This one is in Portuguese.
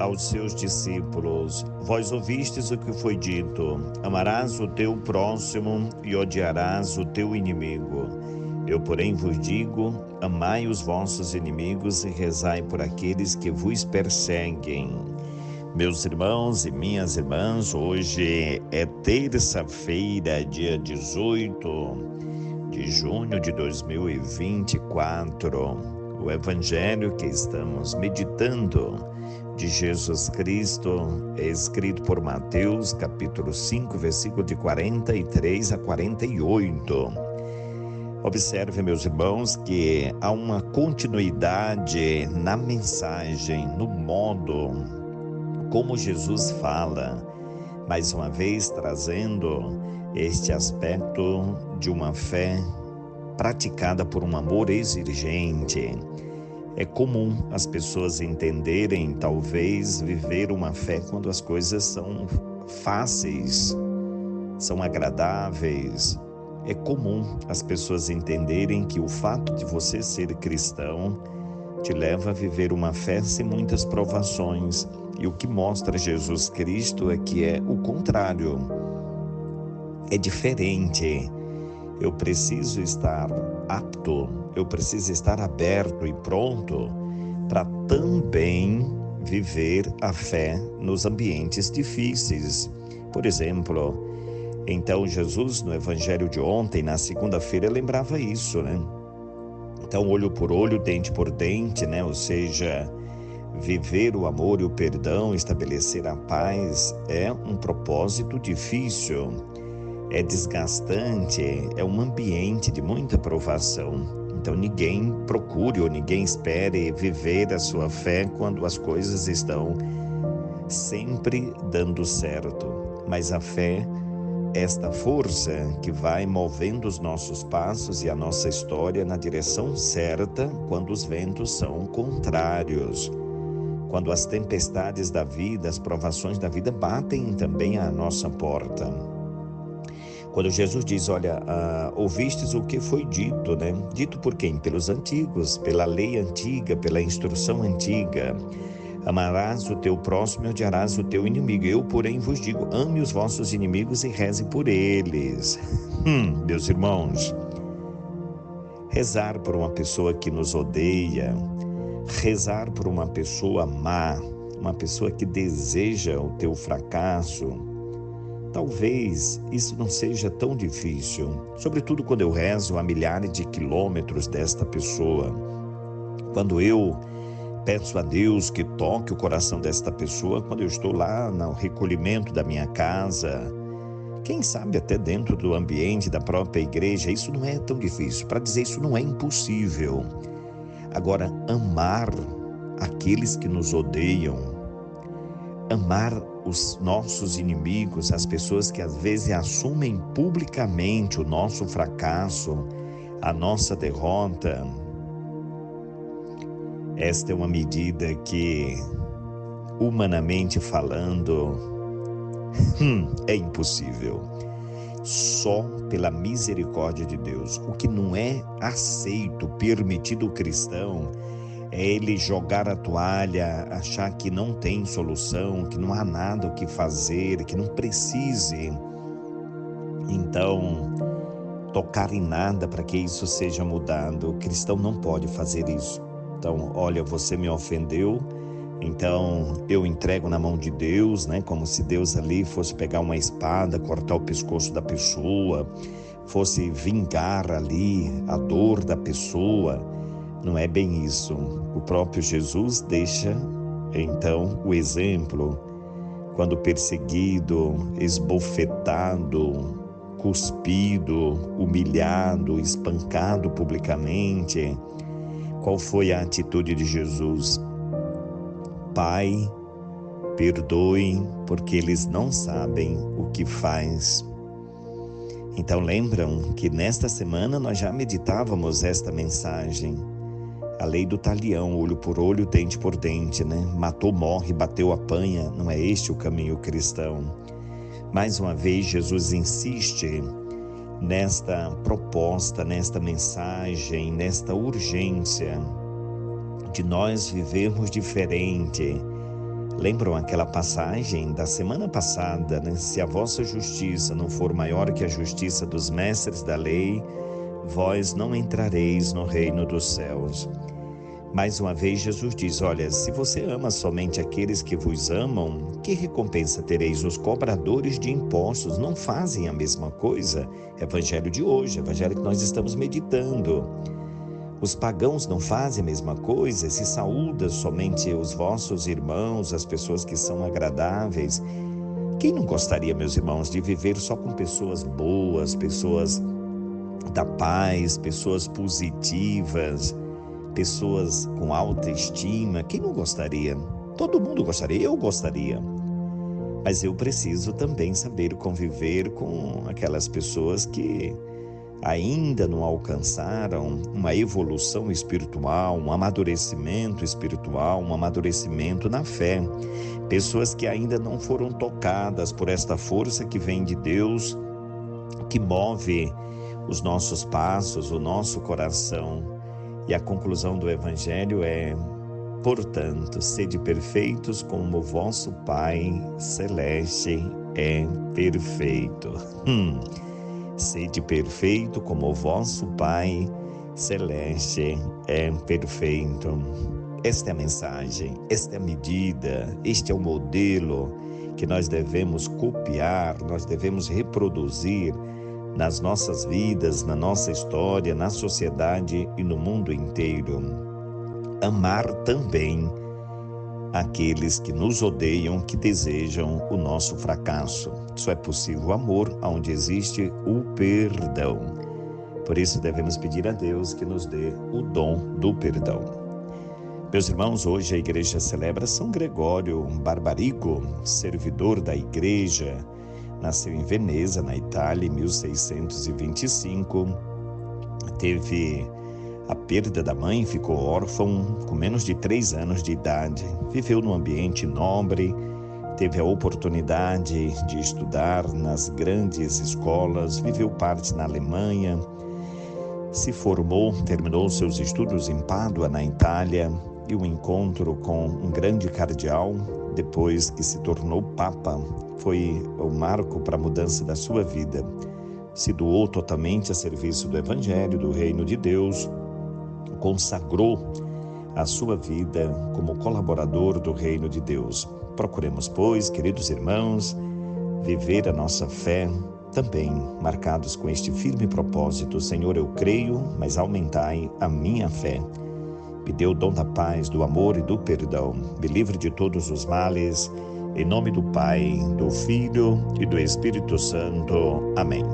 aos seus discípulos: vós ouvistes o que foi dito, amarás o teu próximo e odiarás o teu inimigo. Eu, porém, vos digo, amai os vossos inimigos e rezai por aqueles que vos perseguem. Meus irmãos e minhas irmãs, hoje é terça-feira, dia 18 de junho de 2024. O Evangelho que estamos meditando de Jesus Cristo é escrito por Mateus, capítulo 5, versículo de 43 a 48. Observe, meus irmãos, que há uma continuidade na mensagem, no modo como Jesus fala, mais uma vez trazendo este aspecto de uma fé praticada por um amor exigente. É comum as pessoas entenderem, talvez, viver uma fé quando as coisas são fáceis, são agradáveis. É comum as pessoas entenderem que o fato de você ser cristão te leva a viver uma fé sem muitas provações. E o que mostra Jesus Cristo é que é o contrário. É diferente. Eu preciso estar apto, eu preciso estar aberto e pronto para também viver a fé nos ambientes difíceis. Por exemplo, então Jesus no Evangelho de ontem, na segunda-feira, lembrava isso, né? Então, olho por olho, dente por dente, né? Ou seja, viver o amor e o perdão, estabelecer a paz é um propósito difícil, é desgastante, é um ambiente de muita provação. Então, ninguém procure ou ninguém espere viver a sua fé quando as coisas estão sempre dando certo. Mas a fé, esta força que vai movendo os nossos passos e a nossa história na direção certa quando os ventos são contrários, quando as tempestades da vida, as provações da vida batem também à nossa porta. Quando Jesus diz, olha, ouvistes o que foi dito, né? Dito por quem? Pelos antigos, pela lei antiga, pela instrução antiga. Amarás o teu próximo e odiarás o teu inimigo. Eu, porém, vos digo, ame os vossos inimigos e reze por eles. Meus irmãos, rezar por uma pessoa que nos odeia, rezar por uma pessoa má, uma pessoa que deseja o teu fracasso, talvez isso não seja tão difícil, sobretudo quando eu rezo a milhares de quilômetros desta pessoa. Quando eu peço a Deus que toque o coração desta pessoa, quando eu estou lá no recolhimento da minha casa, quem sabe até dentro do ambiente da própria igreja, isso não é tão difícil. Para dizer isso não é impossível. Agora, amar aqueles que nos odeiam, amar os nossos inimigos, as pessoas que às vezes assumem publicamente o nosso fracasso, a nossa derrota, esta é uma medida que, humanamente falando, é impossível. Só pela misericórdia de Deus. O que não é aceito, permitido o cristão, é ele jogar a toalha, achar que não tem solução, que não há nada o que fazer, que não precise, então, tocar em nada para que isso seja mudado. O cristão não pode fazer isso. Então, olha, você me ofendeu, então eu entrego na mão de Deus, né? Como se Deus ali fosse pegar uma espada, cortar o pescoço da pessoa, fosse vingar ali a dor da pessoa. Não é bem isso. O próprio Jesus deixa, então, o exemplo, quando perseguido, esbofetado, cuspido, humilhado, espancado publicamente. Qual foi a atitude de Jesus? Pai, perdoe, porque eles não sabem o que faz. Então lembram que nesta semana nós já meditávamos esta mensagem. A lei do talião, olho por olho, dente por dente, né? Matou, morre, bateu, apanha. Não é este o caminho cristão. Mais uma vez, Jesus insiste nesta proposta, nesta mensagem, nesta urgência de nós vivermos diferente. Lembram aquela passagem da semana passada, né? Se a vossa justiça não for maior que a justiça dos mestres da lei, vós não entrareis no reino dos céus. Mais uma vez Jesus diz, olha, se você ama somente aqueles que vos amam, que recompensa tereis? Os cobradores de impostos não fazem a mesma coisa? Evangelho de hoje, evangelho que nós estamos meditando. Os pagãos não fazem a mesma coisa? Se saúda somente os vossos irmãos, as pessoas que são agradáveis. Quem não gostaria, meus irmãos, de viver só com pessoas boas, pessoas da paz, pessoas positivas, pessoas com alta estima? Quem não gostaria? Todo mundo gostaria, eu gostaria. Mas eu preciso também saber conviver com aquelas pessoas que ainda não alcançaram uma evolução espiritual, um amadurecimento espiritual, um amadurecimento na fé. Pessoas que ainda não foram tocadas por esta força que vem de Deus, que move os nossos passos, o nosso coração. E a conclusão do Evangelho é, portanto, sede perfeitos como o vosso Pai Celeste é perfeito. Sede perfeito como o vosso Pai Celeste é perfeito. Esta é a mensagem, esta é a medida, este é o modelo que nós devemos copiar, nós devemos reproduzir nas nossas vidas, na nossa história, na sociedade e no mundo inteiro. Amar também aqueles que nos odeiam, que desejam o nosso fracasso. Só é possível o amor onde existe o perdão. Por isso devemos pedir a Deus que nos dê o dom do perdão. Meus irmãos, hoje a igreja celebra São Gregório Barbarigo, servidor da igreja. Nasceu em Veneza, na Itália, em 1625. Teve a perda da mãe, ficou órfão com menos de 3 anos de idade. Viveu num ambiente nobre, teve a oportunidade de estudar nas grandes escolas, viveu parte na Alemanha, se formou, terminou seus estudos em Pádua, na Itália, e o encontro com um grande cardeal, depois que se tornou Papa, foi o marco para a mudança da sua vida. Se doou totalmente a serviço do Evangelho, do Reino de Deus, consagrou a sua vida como colaborador do Reino de Deus. Procuremos, pois, queridos irmãos, viver a nossa fé também marcados com este firme propósito. Senhor, eu creio, mas aumentai a minha fé. Me dê o dom da paz, do amor e do perdão. Me livre de todos os males. Em nome do Pai, do Filho e do Espírito Santo. Amém.